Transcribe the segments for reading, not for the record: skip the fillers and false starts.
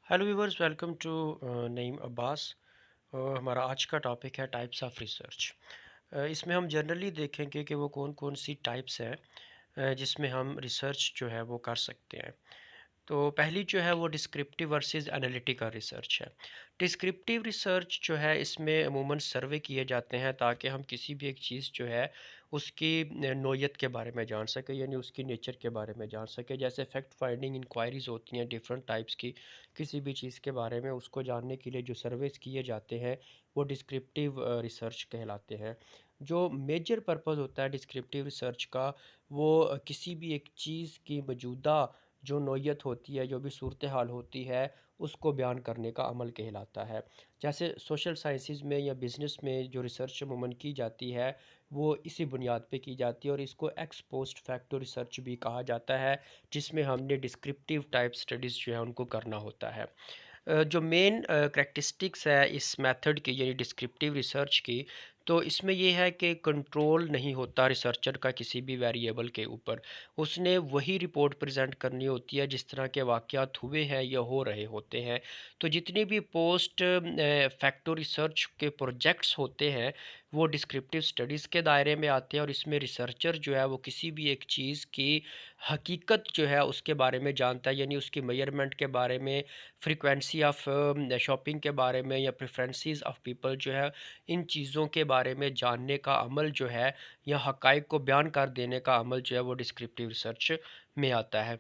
Hello viewers, welcome to Naeem Abbas. हमारा आज का टॉपिक है टाइप्स ऑफ रिसर्च। इसमें हम जनरली देखेंगे कि वो कौन कौन सी टाइप्स हैं जिसमें हम रिसर्च जो है वो कर सकते हैं। तो पहली जो है वो डिस्क्रिप्टिव वर्सेस एनालिटिकल रिसर्च है। डिस्क्रिप्टिव रिसर्च जो है इसमें अमूमन सर्वे किए जाते हैं ताकि हम किसी भी एक चीज़ जो है उसकी नोयत के बारे में जान सकें, यानी उसकी नेचर के बारे में जान सकें। जैसे फैक्ट फाइंडिंग इंक्वायरीज़ होती हैं डिफरेंट टाइप्स की, किसी भी चीज़ के बारे में उसको जानने के लिए जो सर्वेस किए जाते हैं वो डिस्क्रिप्टिव रिसर्च कहलाते हैं। जो मेजर पर्पस होता है डिस्क्रिप्टिव रिसर्च का, वो किसी भी एक चीज़ की मौजूदा जो नौयत होती है, जो भी सूरत हाल होती है, उसको बयान करने का अमल कहलाता है। जैसे सोशल साइंसेज़ में या बिज़नेस में जो रिसर्च अमूमन की जाती है वो इसी बुनियाद पे की जाती है, और इसको एक्स पोस्ट फैक्टो रिसर्च भी कहा जाता है, जिसमें हमने डिस्क्रिप्टिव टाइप स्टडीज़ जो है उनको करना होता है। जो मेन करैक्टरिस्टिक्स है इस मेथड की, यानी डिस्क्रिप्टिव रिसर्च की, तो इसमें ये है कि कंट्रोल नहीं होता रिसर्चर का किसी भी वेरिएबल के ऊपर। उसने वही रिपोर्ट प्रेजेंट करनी होती है जिस तरह के वाक़यात हुए हैं या हो रहे होते हैं। तो जितनी भी पोस्ट फैक्टो रिसर्च के प्रोजेक्ट्स होते हैं वो डिस्क्रिप्टिव स्टडीज़ के दायरे में आते हैं, और इसमें रिसर्चर जो है वो किसी भी एक चीज़ की हकीकत जो है उसके बारे में जानता है, यानी उसकी मेजरमेंट के बारे में, फ्रीक्वेंसी ऑफ शॉपिंग के बारे में, या प्रेफरेंसेस ऑफ पीपल जो है, इन चीज़ों के बारे में जानने का अमल जो है, या हक़ाइक़ को बयान कर देने का अमल जो है वो डिस्क्रिप्टिव रिसर्च में आता है।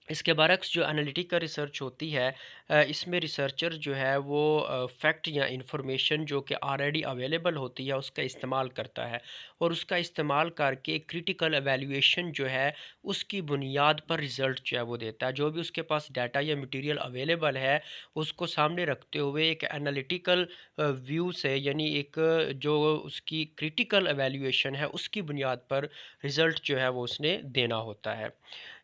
इसके बरक्स जो एनालिटिकल रिसर्च होती है, इसमें रिसर्चर जो है वो फैक्ट या इंफॉर्मेशन जो कि ऑलरेडी अवेलेबल होती है उसका इस्तेमाल करता है, और उसका इस्तेमाल करके क्रिटिकल एवेल्यूएशन जो है उसकी बुनियाद पर रिज़ल्ट जो है वो देता है। जो भी उसके पास डाटा या मटेरियल अवेलेबल है उसको सामने रखते हुए एक एनालिटिकल व्यू से, यानी एक जो उसकी क्रिटिकल एवेल्यूएशन है उसकी बुनियाद पर रिज़ल्ट जो है वो उसने देना होता है।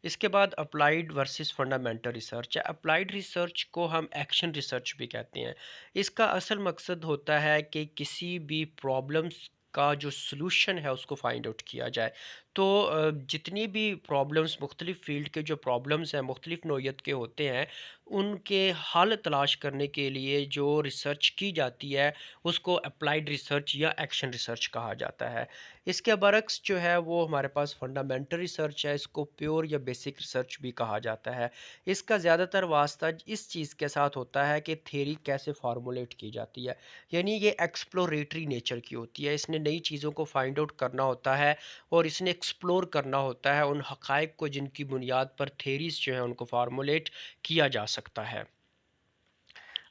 इसके बाद अप्लाइड वर्सेस फंडामेंटल रिसर्च है। अप्लाइड रिसर्च को हम एक्शन रिसर्च भी कहते हैं। इसका असल मकसद होता है कि किसी भी प्रॉब्लम्स का जो सलूशन है उसको फाइंड आउट किया जाए। तो जितनी भी प्रॉब्लम्स, मुख्तलिफ़ फ़ील्ड के जो प्रॉब्लम्स हैं मुख्तलिफ़ नौइयत के होते हैं, उनके हल तलाश करने के लिए जो रिसर्च की जाती है उसको अप्लाइड रिसर्च या एक्शन रिसर्च कहा जाता है। इसके बरक्स जो है वो हमारे पास फंडामेंटल रिसर्च है, इसको प्योर या बेसिक रिसर्च भी कहा जाता है। इसका ज़्यादातर वास्ता इस चीज़ के साथ होता है कि थ्योरी कैसे फार्मूलेट की जाती है, यानी ये एक्सप्लोरेटरी नेचर की होती है। इसने नई चीज़ों को फाइंड आउट करना होता है, और इसने एक्सप्लोर करना होता है उन हक़ाइक़ को जिनकी बुनियाद पर थ्योरीज़ जो हैं उनको फार्मूलेट किया जा सकता है।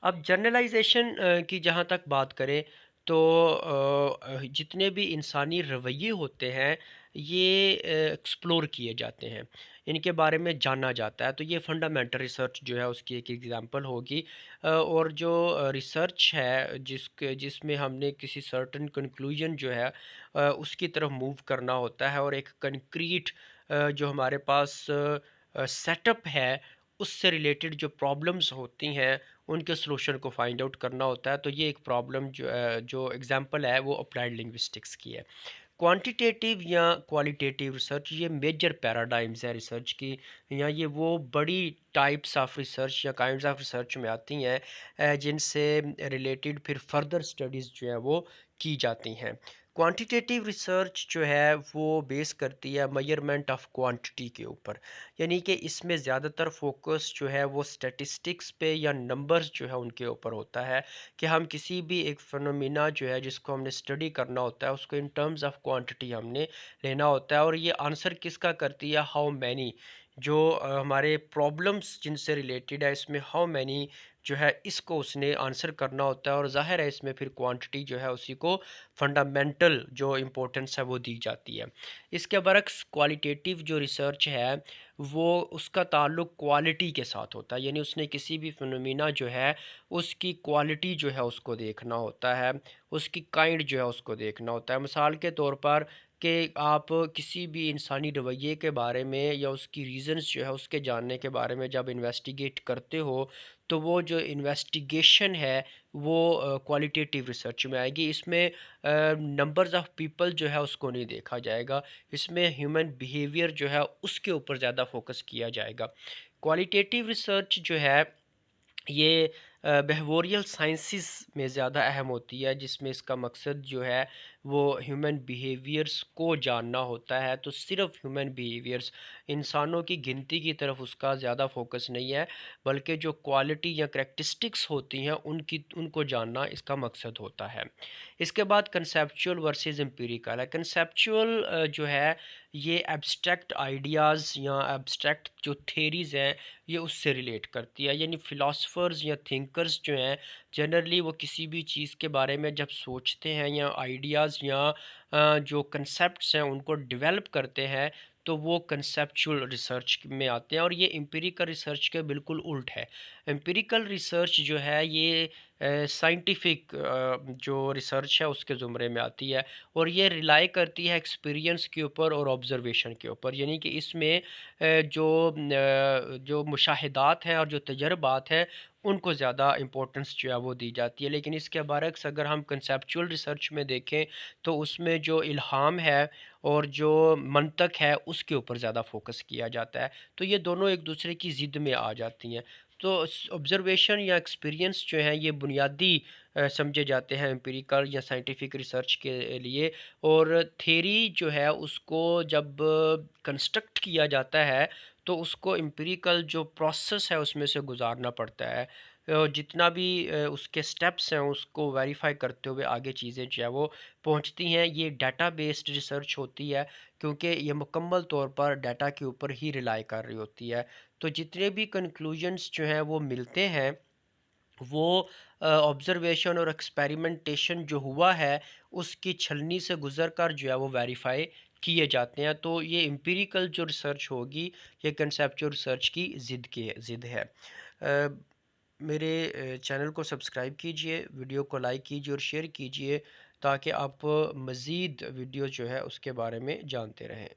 अब जनरलाइजेशन की जहाँ तक बात करें, तो जितने भी इंसानी रवैये होते हैं ये एक्सप्लोर किए जाते हैं, इनके बारे में जाना जाता है। तो ये फंडामेंटल रिसर्च जो है उसकी एक एग्जांपल होगी। और जो रिसर्च है जिसमें हमने किसी सर्टेन कंक्लूजन जो है उसकी तरफ मूव करना होता है, और एक कंक्रीट जो हमारे पास सेटअप है उससे रिलेटेड जो प्रॉब्लम्स होती हैं उनके सॉल्यूशन को फाइंड आउट करना होता है। तो ये एक प्रॉब्लम जो एग्जांपल है वो अप्लाइड लिंग्विस्टिक्स की है। क्वांटिटेटिव या क्वालिटेटिव रिसर्च, ये मेजर पैराडाइम्स है रिसर्च की, या ये वो बड़ी टाइप्स ऑफ रिसर्च या काइंड्स ऑफ रिसर्च में आती हैं जिनसे रिलेटेड फिर फर्दर स्टडीज़ जो है वो की जाती हैं। क्वांटिटेटिव रिसर्च जो है वो बेस करती है मेजरमेंट ऑफ क्वांटिटी के ऊपर, यानी कि इसमें ज़्यादातर फोकस जो है वो स्टैटिस्टिक्स पे या नंबर्स जो है उनके ऊपर होता है, कि हम किसी भी एक फिनोमिना जो है जिसको हमने स्टडी करना होता है उसको इन टर्म्स ऑफ क्वांटिटी हमने लेना होता है। और ये आंसर किसका करती है, हाउ मैनी, जो हमारे प्रॉब्लम्स जिनसे रिलेटेड है इसमें हाउ मैनी जो है इसको उसने आंसर करना होता है, और ज़ाहिर है इसमें फिर क्वांटिटी जो है उसी को फंडामेंटल जो इम्पोर्टेंस है वो दी जाती है। इसके बरक्स क्वालिटेटिव जो रिसर्च है वो उसका ताल्लुक क्वालिटी के साथ होता है, यानी उसने किसी भी फिनोमिना जो है उसकी क्वालिटी जो है उसको देखना होता है, उसकी काइंड जो है उसको देखना होता है। मिसाल के तौर पर कि आप किसी भी इंसानी रवैये के बारे में या उसकी रीज़न्स जो है उसके जानने के बारे में जब इन्वेस्टिगेट करते हो, तो वो जो इन्वेस्टिगेशन है वो क्वालिटेटिव रिसर्च में आएगी। इसमें नंबर्स ऑफ पीपल जो है उसको नहीं देखा जाएगा, इसमें ह्यूमन बिहेवियर जो है उसके ऊपर ज़्यादा फोकस किया जाएगा। क्वालिटेटिव रिसर्च जो है یہ بیہیویورل سائنسز میں زیادہ اہم ہوتی ہے، جس میں اس کا مقصد جو ہے وہ ہیومن بیہیویئرس کو جاننا ہوتا ہے۔ تو صرف ہیومن بیہیویئرس، انسانوں کی گنتی کی طرف اس کا زیادہ فوکس نہیں ہے، بلکہ جو کوالٹی یا کریکٹرسٹکس ہوتی ہیں ان کو جاننا اس کا مقصد ہوتا ہے۔ اس کے بعد کنسیپچول ورسز امپیریکل ہے۔ کنسیپچول جو ہے یہ ایبسٹریکٹ آئیڈیاز یا ایبسٹریکٹ جو تھیریز ہیں یہ اس سے ریلیٹ کرتی ہے، یعنی فلاسفرز یا تھنکرز جو ہیں جنرلی وہ کسی بھی چیز کے بارے میں جب سوچتے ہیں یا آئیڈیاز یا جو کنسیپٹس ہیں ان کو ڈیولپ کرتے ہیں تو وہ کنسیپچول ریسرچ میں آتے ہیں، اور یہ امپیریکل ریسرچ کے بالکل الٹ ہے۔ امپیریکل ریسرچ جو ہے یہ سائنٹیفک جو ریسرچ ہے اس کے زمرے میں آتی ہے، اور یہ ریلائی کرتی ہے ایکسپیرینس کے اوپر اور آبزرویشن کے اوپر، یعنی کہ اس میں جو مشاہدات ہیں اور جو تجربات ہیں ان کو زیادہ امپورٹنس جو ہے وہ دی جاتی ہے۔ لیکن اس کے برعکس اگر ہم کنسیپچول ریسرچ میں دیکھیں تو اس میں جو الہام ہے اور جو منطق ہے اس کے اوپر زیادہ فوکس کیا جاتا ہے، تو یہ دونوں ایک دوسرے کی ضد میں آ جاتی ہیں۔ تو آبزرویشن یا ایکسپیرینس جو ہیں یہ بنیادی سمجھے جاتے ہیں امپیریکل یا سائنٹیفک ریسرچ کے لیے، اور تھیری جو ہے اس کو جب کنسٹرکٹ کیا جاتا ہے تو اس کو امپیریکل جو پروسیس ہے اس میں سے گزارنا پڑتا ہے، جتنا بھی اس کے سٹیپس ہیں اس کو ویریفائی کرتے ہوئے آگے چیزیں جو ہے وہ پہنچتی ہیں۔ یہ ڈیٹا بیسڈ ریسرچ ہوتی ہے کیونکہ یہ مکمل طور پر ڈیٹا کے اوپر ہی ریلائی کر رہی ہوتی ہے۔ تو جتنے بھی کنکلوژنس جو ہیں وہ ملتے ہیں وہ آبزرویشن اور ایکسپیریمنٹیشن جو ہوا ہے اس کی چھلنی سے گزر کر جو ہے وہ ویریفائی کیے جاتے ہیں۔ تو یہ امپیریکل جو ریسرچ ہوگی یہ کنسیپچول ریسرچ کی ضد ہے۔ میرے چینل کو سبسکرائب کیجئے، ویڈیو کو لائک کیجئے اور شیئر کیجئے تاکہ آپ مزید ویڈیو جو ہے اس کے بارے میں جانتے رہیں۔